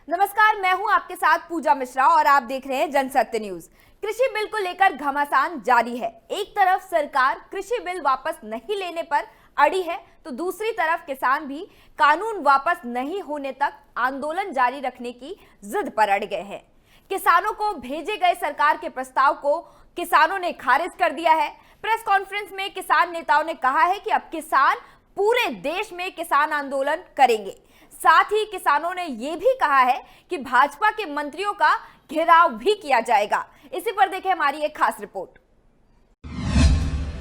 नमस्कार, मैं हूं आपके साथ पूजा मिश्रा और आप देख रहे हैं जनसत्य न्यूज। कृषि बिल को लेकर घमासान जारी है। एक तरफ सरकार कृषि बिल वापस नहीं लेने पर अड़ी है, तो दूसरी तरफ किसान भी कानून वापस नहीं होने तक आंदोलन जारी रखने की जिद पर अड़ गए हैं। किसानों को भेजे गए सरकार के प्रस्ताव को किसानों ने खारिज कर दिया है। प्रेस कॉन्फ्रेंस में किसान नेताओं ने कहा है कि अब किसान पूरे देश में किसान आंदोलन करेंगे। साथ ही किसानों ने यह भी कहा है कि भाजपा के मंत्रियों का घेराव भी किया जाएगा। इसी पर देखें हमारी एक खास रिपोर्ट।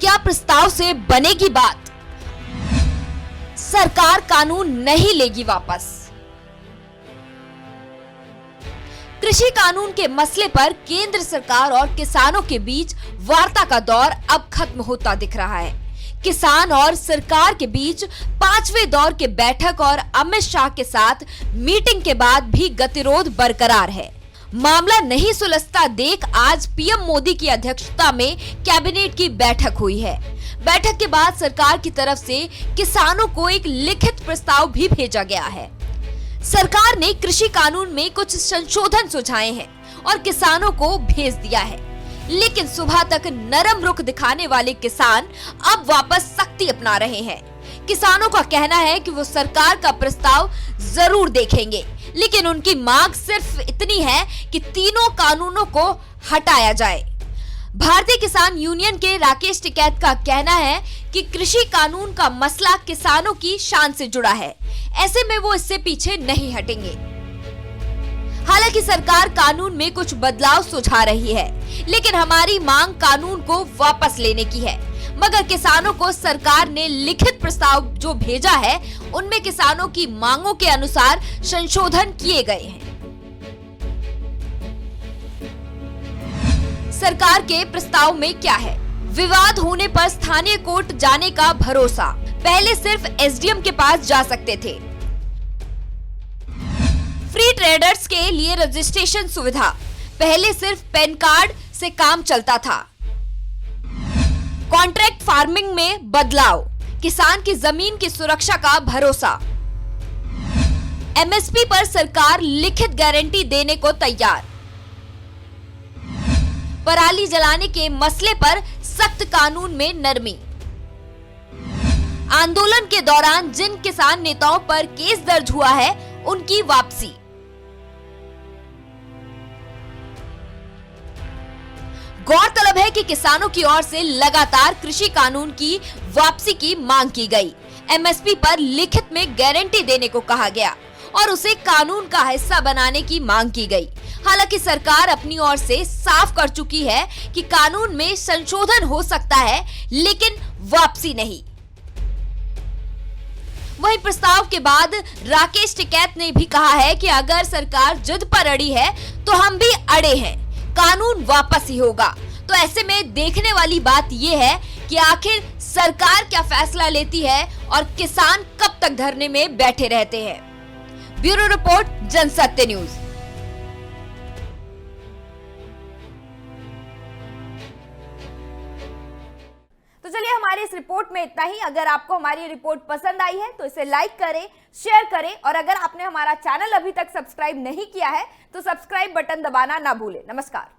क्या प्रस्ताव से बनेगी बात? सरकार कानून नहीं लेगी वापस। कृषि कानून के मसले पर केंद्र सरकार और किसानों के बीच वार्ता का दौर अब खत्म होता दिख रहा है। किसान और सरकार के बीच 5वें दौर के बैठक और अमित शाह के साथ मीटिंग के बाद भी गतिरोध बरकरार है। मामला नहीं सुलझता देख आज पीएम मोदी की अध्यक्षता में कैबिनेट की बैठक हुई है। बैठक के बाद सरकार की तरफ से किसानों को एक लिखित प्रस्ताव भी भेजा गया है। सरकार ने कृषि कानून में कुछ संशोधन सुझाए हैं और किसानों को भेज दिया है, लेकिन सुबह तक नरम रुख दिखाने वाले किसान अब वापस सख्ती अपना रहे हैं। किसानों का कहना है कि वो सरकार का प्रस्ताव जरूर देखेंगे, लेकिन उनकी मांग सिर्फ इतनी है कि तीनों कानूनों को हटाया जाए। भारतीय किसान यूनियन के राकेश टिकैत का कहना है कि कृषि कानून का मसला किसानों की शान से जुड़ा है, ऐसे में वो इससे पीछे नहीं हटेंगे। हालांकि सरकार कानून में कुछ बदलाव सुझा रही है, लेकिन हमारी मांग कानून को वापस लेने की है। मगर किसानों को सरकार ने लिखित प्रस्ताव जो भेजा है, उनमें किसानों की मांगों के अनुसार संशोधन किए गए हैं। सरकार के प्रस्ताव में क्या है? विवाद होने पर स्थानीय कोर्ट जाने का भरोसा। पहले सिर्फ एसडीएम के पास जा सकते थे। फ्री ट्रेडर्स के लिए रजिस्ट्रेशन सुविधा। पहले सिर्फ पैन कार्ड से काम चलता था। कॉन्ट्रैक्ट फार्मिंग में बदलाव। किसान की जमीन की सुरक्षा का भरोसा। एमएसपी पर सरकार लिखित गारंटी देने को तैयार। पराली जलाने के मसले पर सख्त कानून में नरमी। आंदोलन के दौरान जिन किसान नेताओं पर केस दर्ज हुआ है, उनकी वापसी। गौरतलब है कि किसानों की ओर से लगातार कृषि कानून की वापसी की मांग की गई। एमएसपी पर लिखित में गारंटी देने को कहा गया और उसे कानून का हिस्सा बनाने की मांग की गई। हालांकि सरकार अपनी ओर से साफ कर चुकी है कि कानून में संशोधन हो सकता है, लेकिन वापसी नहीं। वहीं प्रस्ताव के बाद राकेश टिकैत ने भी कहा है कि अगर सरकार जिद पर अड़ी है तो हम भी अड़े हैं, कानून वापस ही होगा। तो ऐसे में देखने वाली बात यह है कि आखिर सरकार क्या फैसला लेती है और किसान कब तक धरने में बैठे रहते हैं। Bureau report, Jansatya news. तो चलिए, हमारी इस रिपोर्ट में इतना ही। अगर आपको हमारी रिपोर्ट पसंद आई है तो इसे लाइक करें, शेयर करें और अगर आपने हमारा चैनल अभी तक सब्सक्राइब नहीं किया है तो सब्सक्राइब बटन दबाना ना भूलें। नमस्कार।